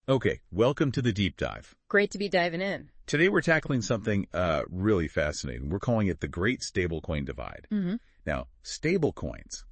Okay, welcome to the deep dive. Great to be diving in. Today we're tackling something really fascinating. We're calling it the Great Stablecoin Divide. Now, stablecoins,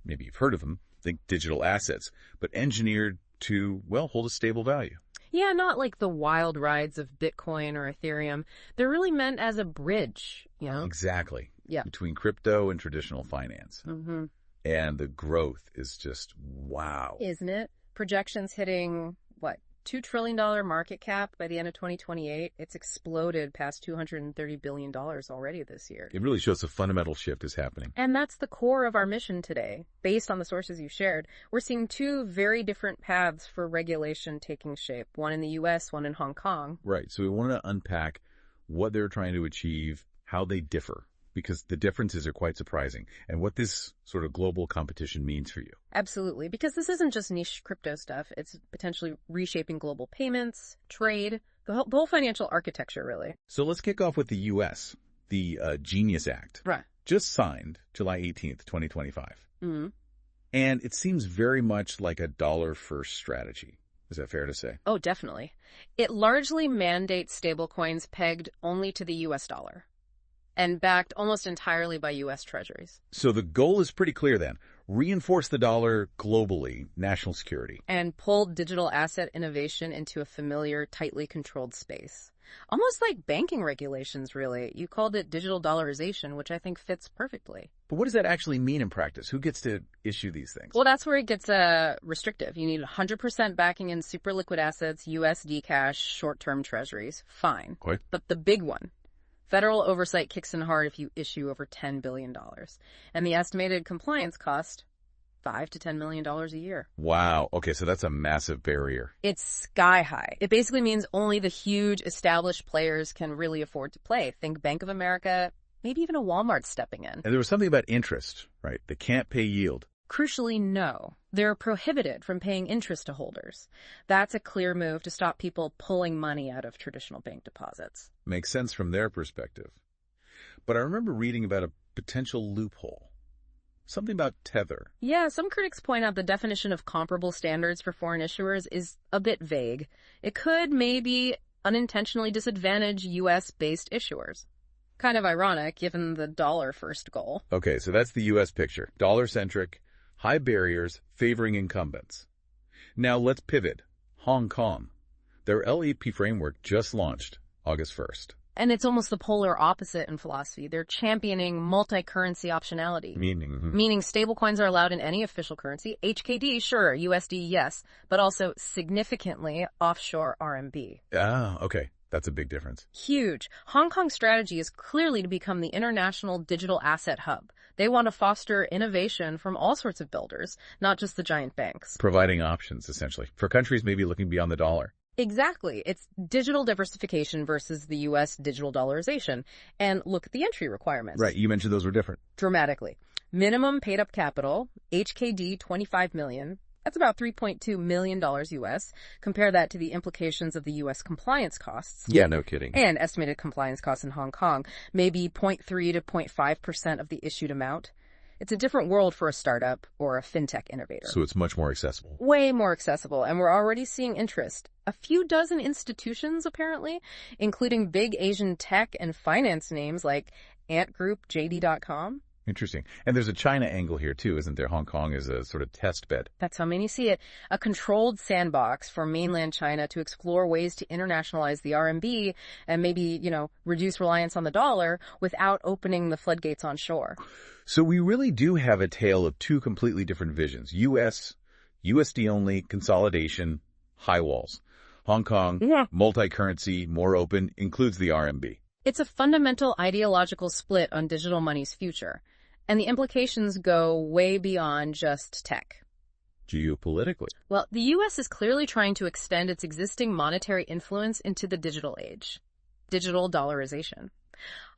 maybe you've heard of them, think digital assets, but engineered to, well, hold a stable value. Yeah, not like the wild rides of Bitcoin or Ethereum. They're really meant as a bridge, Exactly. Yeah. Between crypto and traditional finance. Mm-hmm. And the growth is just wow. Isn't it? Projections hitting, $2 trillion market cap by the end of 2028. It's exploded past $230 billion already this year. It really shows a fundamental shift is happening. And that's the core of our mission today. Based on the sources you shared, we're seeing two very different paths for regulation taking shape, one in the U.S., one in Hong Kong. Right. So we want to unpack what they're trying to achieve, how they differ, because the differences are quite surprising, and what this sort of global competition means for you. Absolutely, because this isn't just niche crypto stuff. It's potentially reshaping global payments, trade, the whole financial architecture, really. So let's kick off with the U.S., the Genius Act. Right. Just signed July 18th, 2025. Mm-hmm. And it seems very much like a dollar-first strategy. Is that fair to say? Oh, definitely. It largely mandates stablecoins pegged only to the U.S. dollar and backed almost entirely by U.S. treasuries. So the goal is pretty clear then. Reinforce the dollar globally, national security. And pull digital asset innovation into a familiar, tightly controlled space. Almost like banking regulations, really. You called it digital dollarization, which I think fits perfectly. But what does that actually mean in practice? Who gets to issue these things? Well, that's where it gets restrictive. You need 100% backing in super liquid assets, USD cash, short-term treasuries. Fine. Okay. But the big one. Federal oversight kicks in hard if you issue over $10 billion. And the estimated compliance cost, $5 to $10 million a year. Wow. Okay, so that's a massive barrier. It's sky high. It basically means only the huge established players can really afford to play. Think Bank of America, maybe even a Walmart stepping in. And there was something about interest, right? They can't pay yield. Crucially, no. They're prohibited from paying interest to holders. That's a clear move to stop people pulling money out of traditional bank deposits. Makes sense from their perspective. But I remember reading about a potential loophole. Something about tether. Yeah, some critics point out the definition of comparable standards for foreign issuers is a bit vague. It could maybe unintentionally disadvantage U.S.-based issuers. Kind of ironic, given the dollar-first goal. Okay, so that's the U.S. picture. Dollar-centric, high barriers, favoring incumbents. Now let's pivot. Hong Kong. Their LEP framework just launched August 1st. And it's almost the polar opposite in philosophy. They're championing multi-currency optionality. Meaning stablecoins are allowed in any official currency. HKD, sure. USD, yes. But also significantly offshore RMB. Ah, okay. That's a big difference. Huge. Hong Kong's strategy is clearly to become the international digital asset hub. They want to foster innovation from all sorts of builders, not just the giant banks. Providing options, essentially, for countries maybe looking beyond the dollar. Exactly. It's digital diversification versus the U.S. digital dollarization. And look at the entry requirements. Right. You mentioned those were different. Dramatically. Minimum paid up capital, HKD 25 million. That's about $3.2 million U.S. Compare that to the implications of the U.S. compliance costs. Yeah, no kidding. And estimated compliance costs in Hong Kong, maybe 0.3 to 0.5% of the issued amount. It's a different world for a startup or a fintech innovator. So it's much more accessible. Way more accessible, and we're already seeing interest. A few dozen institutions, apparently, including big Asian tech and finance names like Ant Group, JD.com. Interesting. And there's a China angle here, too, isn't there? Hong Kong is a sort of test bed. That's how many see it. A controlled sandbox for mainland China to explore ways to internationalize the RMB and maybe, reduce reliance on the dollar without opening the floodgates on shore. So we really do have a tale of two completely different visions. USD only, consolidation, high walls. Hong Kong, multi-currency, more open, includes the RMB. It's a fundamental ideological split on digital money's future. And the implications go way beyond just tech. Geopolitically. Well, the U.S. is clearly trying to extend its existing monetary influence into the digital age. Digital dollarization.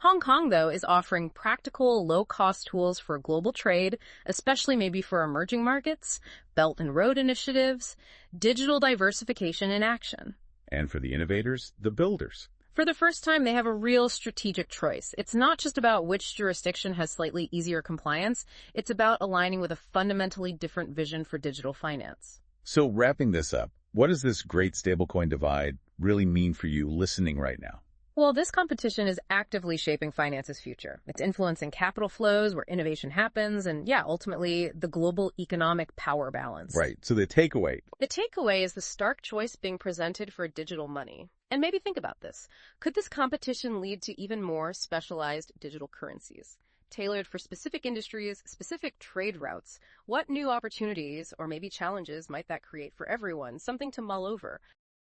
Hong Kong, though, is offering practical, low-cost tools for global trade, especially maybe for emerging markets, Belt and Road initiatives, digital diversification in action. And for the innovators, the builders. For the first time, they have a real strategic choice. It's not just about which jurisdiction has slightly easier compliance. It's about aligning with a fundamentally different vision for digital finance. So wrapping this up, what does this great stablecoin divide really mean for you listening right now? Well, this competition is actively shaping finance's future. It's influencing capital flows, where innovation happens, and ultimately the global economic power balance. Right. So the takeaway. The takeaway is the stark choice being presented for digital money. And maybe think about this. Could this competition lead to even more specialized digital currencies? Tailored for specific industries, specific trade routes? What new opportunities or maybe challenges might that create for everyone? Something to mull over.